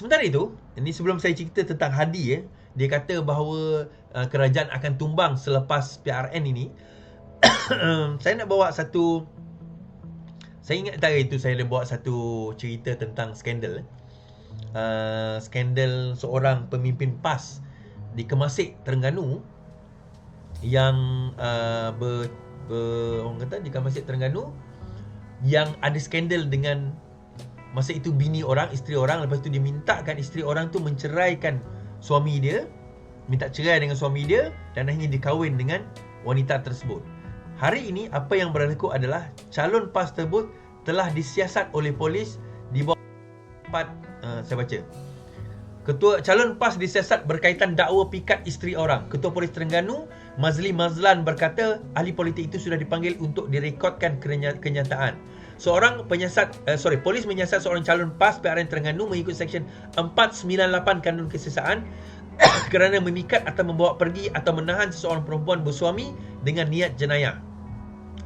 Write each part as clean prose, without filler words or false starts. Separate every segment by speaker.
Speaker 1: Sementara itu, ini sebelum saya cerita tentang Hadi dia kata bahawa kerajaan akan tumbang selepas PRN ini. Saya nak bawa satu, saya ingat tak itu saya ada bawa satu cerita tentang skandal. Skandal seorang pemimpin PAS di Kemasik, Terengganu yang orang kata di Kemasik, Terengganu yang ada skandal dengan masa itu bini orang, isteri orang. Lepas tu dia mintakan isteri orang tu menceraikan suami dia, minta cerai dengan suami dia, dan akhirnya dikahwin dengan wanita tersebut. Hari ini apa yang berlaku adalah calon PAS tersebut telah disiasat oleh polis di bawah saya baca. Ketua calon PAS disiasat berkaitan dakwa pikat isteri orang. Ketua Polis Terengganu, Mazli Mazlan berkata ahli politik itu sudah dipanggil untuk direkodkan kenyataan. Polis menyiasat seorang calon PAS PRN Terengganu mengikut Seksyen 498 Kanun Kesesaan kerana memikat atau membawa pergi atau menahan seseorang perempuan bersuami dengan niat jenayah.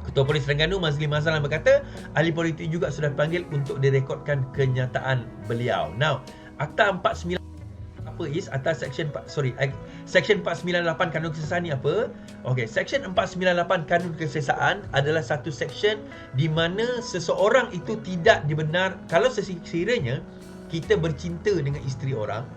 Speaker 1: Ketua Polis Terengganu, Mazli Mazlan berkata ahli politik juga sudah dipanggil untuk direkodkan kenyataan beliau. Now, Akta 49 apa is atas Seksyen 498 Kanun Kesesaan ni apa? Okey, Seksyen 498 Kanun Kesesaan adalah satu seksyen di mana seseorang itu tidak dibenar kalau sekiranya kita bercinta dengan isteri orang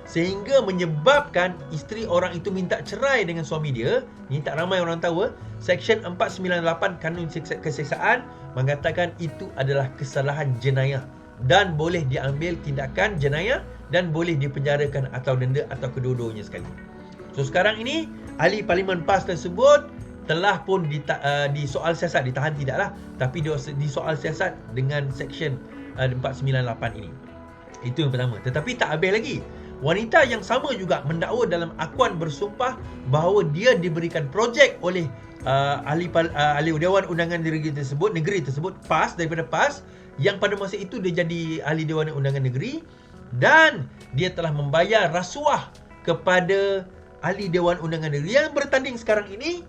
Speaker 1: sehingga menyebabkan isteri orang itu minta cerai dengan suami dia. Ni tak ramai orang tahu. Seksyen 498 Kanun Kesesaan mengatakan itu adalah kesalahan jenayah dan boleh diambil tindakan jenayah dan boleh dipenjarakan atau denda atau kedua-duanya sekali. So sekarang ini ahli Parlimen PAS tersebut telah pun disoal siasat, ditahan tidaklah, tapi disoal siasat dengan Seksyen 498 ini. Itu yang pertama. Tetapi tak habis lagi. Wanita yang sama juga mendakwa dalam akuan bersumpah bahawa dia diberikan projek oleh ahli Dewan Undangan Negeri tersebut PAS, daripada PAS, yang pada masa itu dia jadi ahli Dewan Undangan Negeri, dan dia telah membayar rasuah kepada ahli Dewan Undangan Negeri yang bertanding sekarang ini,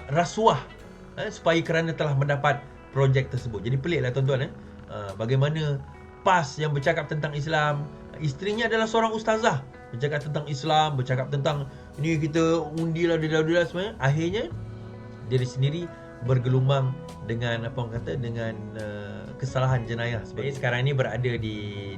Speaker 1: rasuah supaya kerana telah mendapat projek tersebut. Jadi peliklah tuan-tuan, bagaimana PAS yang bercakap tentang Islam, isterinya adalah seorang ustazah, bercakap tentang Islam, bercakap tentang ini kita undilah semuanya, akhirnya diri sendiri bergelumang dengan dengan kesalahan jenayah. Sekarang ni berada di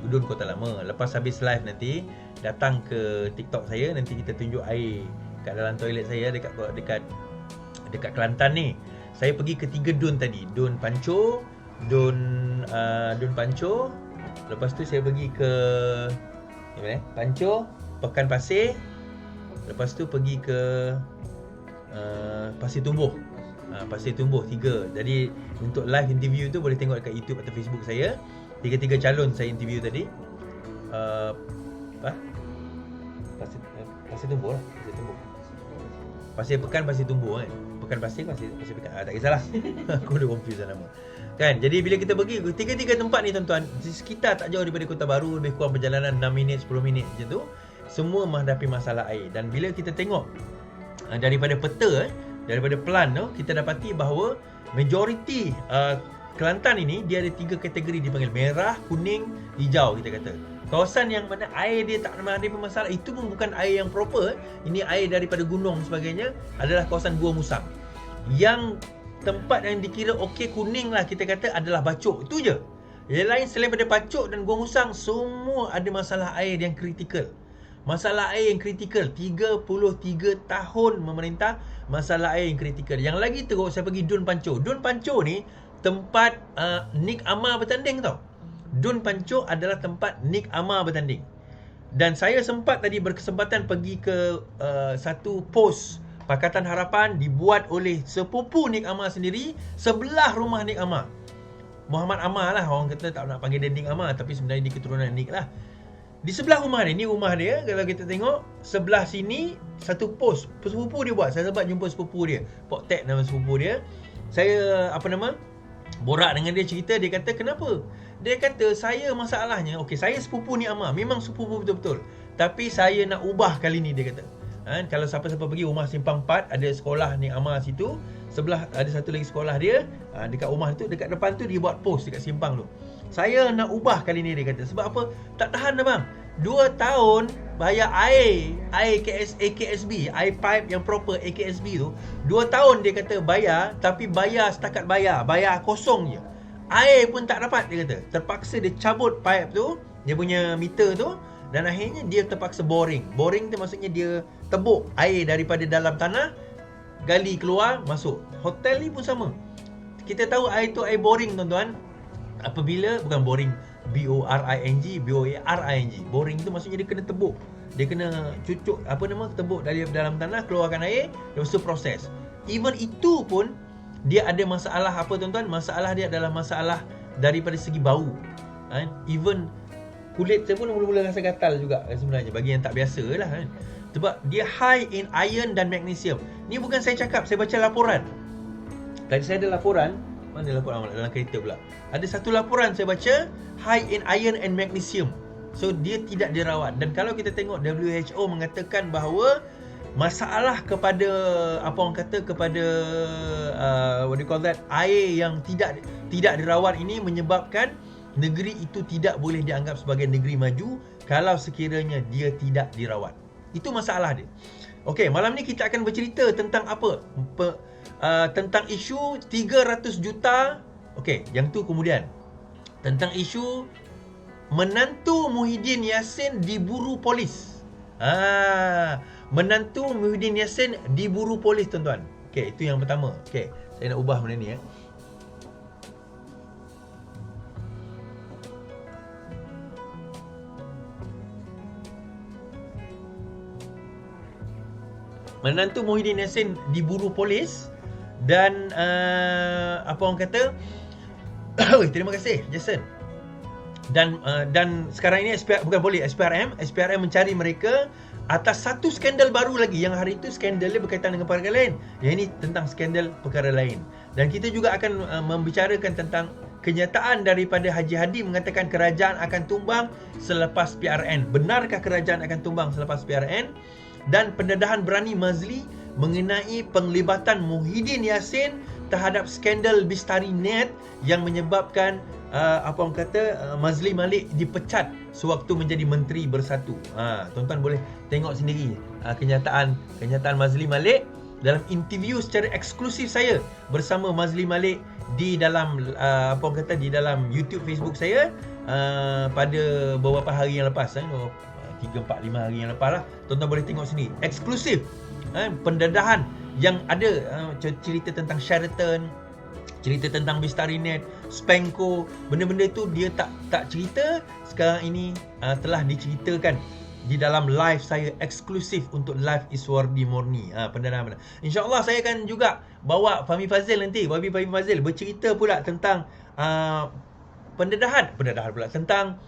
Speaker 1: Gudun Kota Lama. Lepas habis live nanti datang ke TikTok saya, nanti kita tunjuk air kat dalam toilet saya dekat Kelantan ni. Saya pergi ke 3 dun tadi. Dun Panco, Dun Panco. Lepas tu saya pergi ke Panco, Pekan Pasir. Lepas tu pergi ke Pasir Tumbuh. Pasir Tumbuh 3. Jadi untuk live interview tu boleh tengok dekat YouTube atau Facebook saya. 3 calon saya interview tadi. Pasir Tumbuh lah. Pasir Pekan, Pasir Tumbuh kan. Pekan Pasir, Pasir Pekan. Tak kisahlah. Aku dah confuse nama. Kan? Jadi bila kita pergi 3 tempat ni tuan-tuan, di sekitar tak jauh daripada Kota Baru, lebih kurang perjalanan 6 minit, 10 minit macam tu. Semua menghadapi masalah air. Dan bila kita tengok daripada peta, daripada plan tu, kita dapati bahawa majoriti Kelantan ini dia ada 3 kategori dipanggil merah, kuning, hijau kita kata. Kawasan yang mana air dia tak ada masalah, itu pun bukan air yang proper, ini air daripada gunung sebagainya, adalah kawasan Gua Musang. Yang tempat yang dikira okey kuning lah kita kata adalah Bacok, itu je. Yang lain selain daripada Bacok dan Gua Musang, semua ada masalah air yang kritikal. Masalah air yang kritikal, 33 tahun memerintah, masalah air yang kritikal. Yang lagi teruk, saya pergi Dun Panco. Dun Panco ni tempat Nick Amar bertanding tau. Dun Panco adalah tempat Nick Amar bertanding. Dan saya sempat tadi berkesempatan pergi ke satu pos Pakatan Harapan dibuat oleh sepupu Nick Amar sendiri, sebelah rumah Nick Amar. Muhammad Amar lah, orang kata tak nak panggil dia Nick Amar, tapi sebenarnya dia keturunan Nick lah. Di sebelah rumah dia, ni rumah dia, kalau kita tengok sebelah sini satu pos sepupu dia buat. Saya sempat jumpa sepupu dia, Pok Tek nama sepupu dia. Saya borak dengan dia, cerita. Dia kata kenapa? Dia kata saya masalahnya, okey, saya sepupu ni Amar, memang sepupu betul-betul, tapi saya nak ubah kali ni. Dia kata Kalau siapa-siapa pergi rumah Simpang 4, ada sekolah Nik Amar situ, sebelah ada satu lagi sekolah dia, dekat rumah tu, dekat depan tu dia buat post dekat simpang tu. Saya nak ubah kali ni, dia kata. Sebab apa? Tak tahan dah bang. 2 tahun bayar air AKSB, air pipe yang proper AKSB tu. 2 tahun dia kata bayar, tapi bayar setakat bayar kosong je. Air pun tak dapat, dia kata. Terpaksa dia cabut pipe tu, dia punya meter tu, dan akhirnya dia terpaksa boring. Boring tu maksudnya dia tebuk air daripada dalam tanah, gali keluar, masuk. Hotel ni pun sama. Kita tahu air tu air boring, tuan-tuan. Apabila, bukan boring B-O-R-I-N-G, B-O-A-R-I-N-G. Boring tu maksudnya dia kena tebuk. Dia kena cucuk, tebuk dari dalam tanah, keluarkan air, lepas tu proses. Even itu pun, dia ada masalah apa, tuan-tuan? Masalah dia adalah masalah daripada segi bau. Even kulit saya pun mula-mula rasa gatal juga sebenarnya, bagi yang tak biasa lah kan. Sebab dia high in iron dan magnesium. Ni bukan saya cakap, saya baca laporan. Tadi saya ada laporan. Mana laporan? Dalam kereta pula. Ada satu laporan saya baca, high in iron and magnesium. So dia tidak dirawat. Dan kalau kita tengok, WHO mengatakan bahawa masalah kepada kepada what do you call that, air yang tidak dirawat ini menyebabkan negeri itu tidak boleh dianggap sebagai negeri maju kalau sekiranya dia tidak dirawat. Itu masalah dia. Okey, malam ni kita akan bercerita tentang apa? Tentang isu 300 juta. Okey, yang tu kemudian. Tentang isu menantu Muhyiddin Yassin diburu polis. Menantu Muhyiddin Yassin diburu polis, tuan-tuan. Okey, itu yang pertama. Okey, saya nak ubah benda ni . Menantu Muhyiddin Yassin diburu polis dan terima kasih Jason. Dan sekarang ini SPRM mencari mereka atas satu skandal baru lagi, yang hari itu skandalnya berkaitan dengan perkara lain. Yang ini tentang skandal perkara lain. Dan kita juga akan membicarakan tentang kenyataan daripada Haji Hadi mengatakan kerajaan akan tumbang selepas PRN. Benarkah kerajaan akan tumbang selepas PRN? Dan pendedahan berani Mazli mengenai penglibatan Muhyiddin Yassin terhadap skandal Bistari Net yang menyebabkan Mazli Malik dipecat sewaktu menjadi Menteri Bersatu. Tuan-tuan boleh tengok sendiri kenyataan Mazli Malik dalam interview secara eksklusif saya bersama Mazli Malik di dalam di dalam YouTube, Facebook saya pada beberapa hari yang lepas, 3, 4, 5 hari yang lepas lah. Tuan-tuan boleh tengok sini, eksklusif pendedahan yang ada, cerita tentang Sheraton, cerita tentang Bistarinet, Spanko. Benda-benda tu dia tak cerita. Sekarang ini telah diceritakan di dalam live saya eksklusif untuk Live Iswardi Morni. Pendedahan. InsyaAllah saya akan juga bawa Fahmi Fazil nanti. Fahmi Fazil bercerita pula tentang pendedahan pula tentang,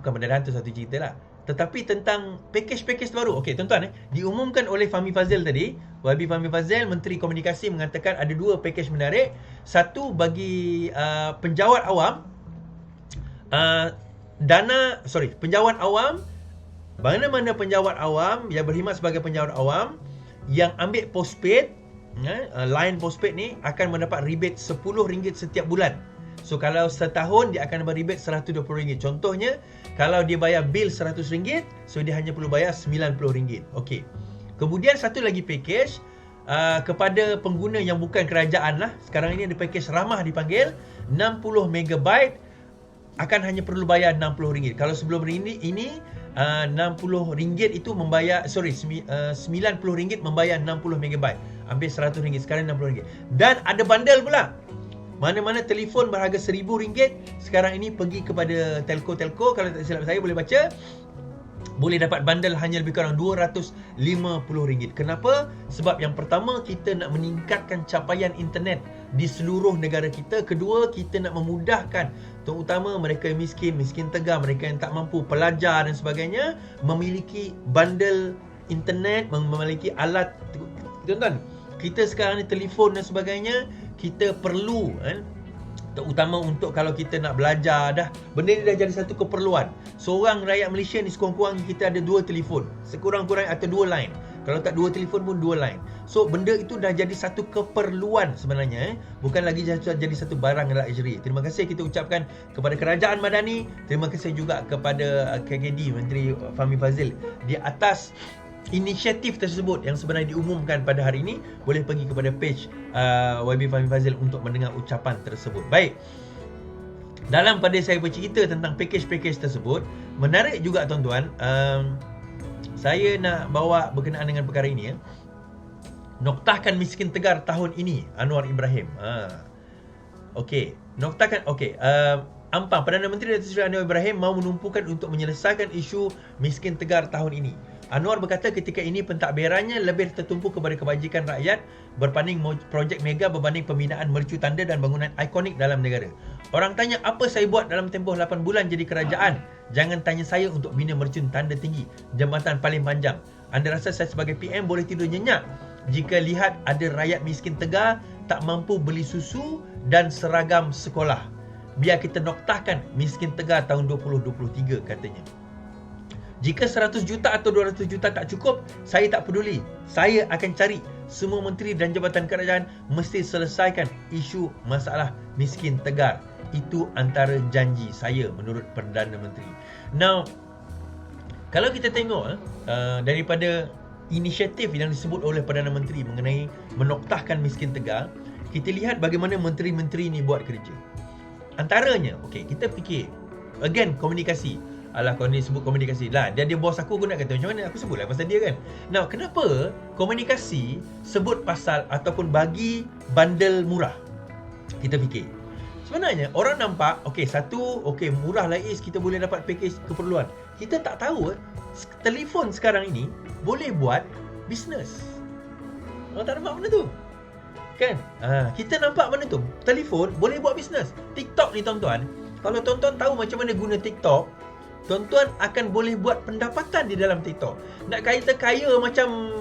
Speaker 1: bukan pendedahan tu satu cerita lah, tetapi tentang pakej-pakej baru. Okey, tuan-tuan, diumumkan oleh Fahmi Fazil tadi. Wabi Fahmi Fazil, Menteri Komunikasi, mengatakan ada 2 pakej menarik. Satu bagi penjawat awam, penjawat awam, mana-mana penjawat awam yang berkhidmat sebagai penjawat awam yang ambil postpaid, line postpaid ni akan mendapat rebate RM10 setiap bulan. So kalau setahun dia akan dapat rebate RM120. Contohnya, kalau dia bayar bil RM100, so dia hanya perlu bayar RM90. Okey. Kemudian satu lagi package kepada pengguna yang bukan kerajaan lah. Sekarang ini ada package ramah dipanggil, 60 MB akan hanya perlu bayar RM60. Kalau sebelum ini RM60 itu membayar, RM90 membayar 60 MB. Hampir RM100, sekarang RM60. Dan ada bundle pula. Mana-mana telefon berharga RM1,000 sekarang ini pergi kepada telco, kalau tak silap saya boleh baca, boleh dapat bundle hanya lebih kurang RM250. Kenapa? Sebab yang pertama, kita nak meningkatkan capaian internet di seluruh negara kita. Kedua, kita nak memudahkan terutama mereka yang miskin tegar, mereka yang tak mampu, pelajar dan sebagainya, memiliki bundle internet, memiliki alat. Tuan-tuan, kita sekarang ni telefon dan sebagainya, kita perlu terutama untuk kalau kita nak belajar dah. Benda ni dah jadi satu keperluan. Seorang rakyat Malaysia ni sekurang-kurangnya kita ada 2 telefon, sekurang-kurangnya atau 2 line. Kalau tak 2 telefon pun 2 line. So benda itu dah jadi satu keperluan sebenarnya, bukan lagi jadi satu barang luxury. Terima kasih kita ucapkan kepada Kerajaan Madani, terima kasih juga kepada KKD Menteri Fahmi Fadzil di atas inisiatif tersebut yang sebenarnya diumumkan pada hari ini. Boleh pergi kepada page YB Fahmi Fadzil untuk mendengar ucapan tersebut. Baik. Dalam pada saya bercerita tentang package-package tersebut, menarik juga tuan-tuan, saya nak bawa berkenaan dengan perkara ini ya. Noktahkan miskin tegar tahun ini, Anwar Ibrahim. Okey, noktahkan Ampang, Perdana Menteri Datuk Seri Anwar Ibrahim mahu menumpukan untuk menyelesaikan isu miskin tegar tahun ini. Anwar berkata ketika ini pentadbirannya lebih tertumpu kepada kebajikan rakyat berbanding projek mega berbanding pembinaan mercu tanda dan bangunan ikonik dalam negara. Orang tanya apa saya buat dalam tempoh 8 bulan jadi kerajaan. Jangan tanya saya untuk bina mercun tanda tinggi, jambatan paling panjang. Anda rasa saya sebagai PM boleh tidur nyenyak jika lihat ada rakyat miskin tegar tak mampu beli susu dan seragam sekolah. Biar kita noktahkan miskin tegar tahun 2023 katanya. Jika 100 juta atau 200 juta tak cukup, saya tak peduli. Saya akan cari semua menteri dan jabatan kerajaan mesti selesaikan isu masalah miskin tegar. Itu antara janji saya menurut Perdana Menteri. Now, kalau kita tengok daripada inisiatif yang disebut oleh Perdana Menteri mengenai menoktahkan miskin tegar, kita lihat bagaimana menteri-menteri ni buat kerja. Antaranya, kita fikir again komunikasi. Alah, kau ni sebut komunikasi lah, dia bos aku nak kata macam mana, aku sebut lah pasal dia kan. Now, kenapa komunikasi sebut pasal ataupun bagi bundle murah? Kita fikir sebenarnya orang nampak murah lah Is, kita boleh dapat package keperluan. Kita tak tahu telefon sekarang ini boleh buat bisnes. Orang tak nampak benda tu kan? Kita nampak benda tu, telefon boleh buat bisnes. TikTok ni tuan-tuan, kalau tuan-tuan tahu macam mana guna TikTok, tuan-tuan akan boleh buat pendapatan di dalam TikTok. Nak kata kaya macam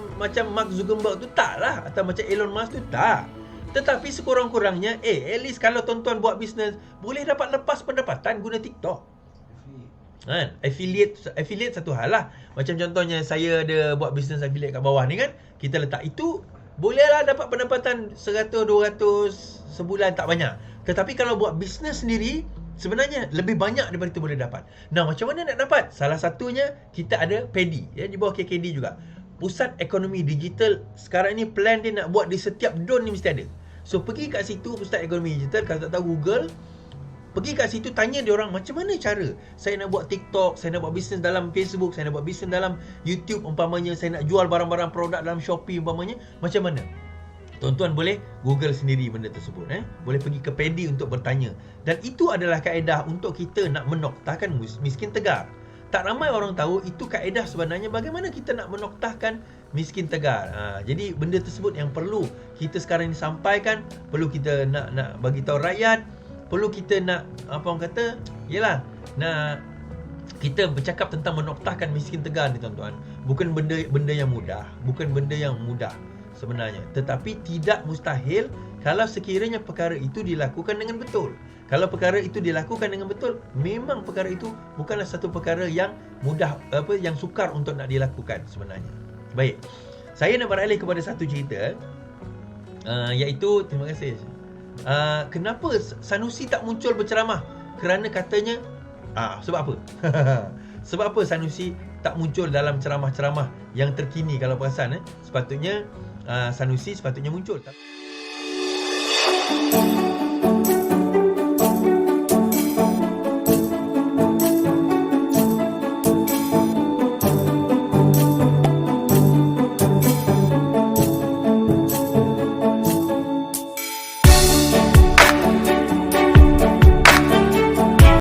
Speaker 1: Mark Zuckerberg tu tak lah, atau macam Elon Musk tu tak. Tetapi sekurang-kurangnya at least kalau tuan-tuan buat bisnes, boleh dapat lepas pendapatan guna TikTok. Affiliate satu hal lah. Macam contohnya saya ada buat bisnes affiliate kat bawah ni kan, kita letak itu, bolehlah dapat pendapatan 100-200 sebulan, tak banyak. Tetapi kalau buat bisnes sendiri, sebenarnya lebih banyak daripada itu boleh dapat. Nah, macam mana nak dapat? Salah satunya kita ada PADI di bawah KKD juga. Pusat Ekonomi Digital sekarang ni plan dia nak buat di setiap don ni mesti ada. So pergi kat situ Pusat Ekonomi Digital, kalau tak tahu Google, pergi kat situ tanya dia orang macam mana cara saya nak buat TikTok, saya nak buat bisnes dalam Facebook, saya nak buat bisnes dalam YouTube umpamanya, saya nak jual barang-barang produk dalam Shopee umpamanya, macam mana? Tuan-tuan boleh Google sendiri benda tersebut. Boleh pergi ke PADI untuk bertanya. Dan itu adalah kaedah untuk kita nak menoktahkan miskin tegar. Tak ramai orang tahu itu kaedah sebenarnya bagaimana kita nak menoktahkan miskin tegar. Jadi benda tersebut yang perlu kita sekarang ni sampaikan, perlu kita nak bagi tahu rakyat, perlu kita nak nak kita bercakap tentang menoktahkan miskin tegar ni tuan-tuan. Bukan benda yang mudah, sebenarnya, tetapi tidak mustahil kalau sekiranya perkara itu dilakukan dengan betul. Kalau perkara itu dilakukan dengan betul, memang perkara itu bukanlah satu perkara yang mudah, yang sukar untuk nak dilakukan sebenarnya. Baik, saya nak beralih kepada satu cerita, iaitu, terima kasih, kenapa Sanusi tak muncul berceramah? Kerana katanya sebab apa? Sebab apa Sanusi tak muncul dalam ceramah-ceramah yang terkini? Kalau perasan, sepatutnya Sanusi sepatutnya muncul.